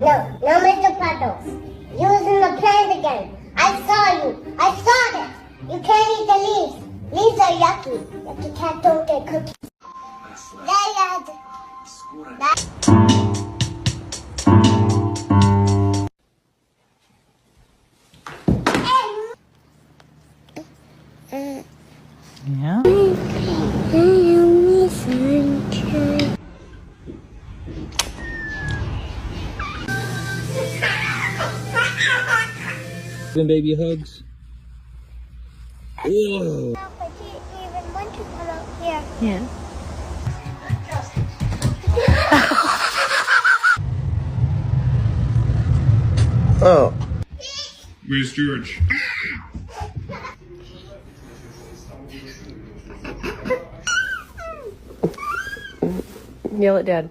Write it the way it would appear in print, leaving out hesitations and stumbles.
No, no Mr. Puddles. Using the plans again. I saw you. I saw it. You can't eat the leaves. Leaves are yucky. Yucky cat don't get cookies. Dad. Yeah. Then baby hugs. Whoa. But you even want to come out here. Yeah. Oh. Where's George? Yell at Dad.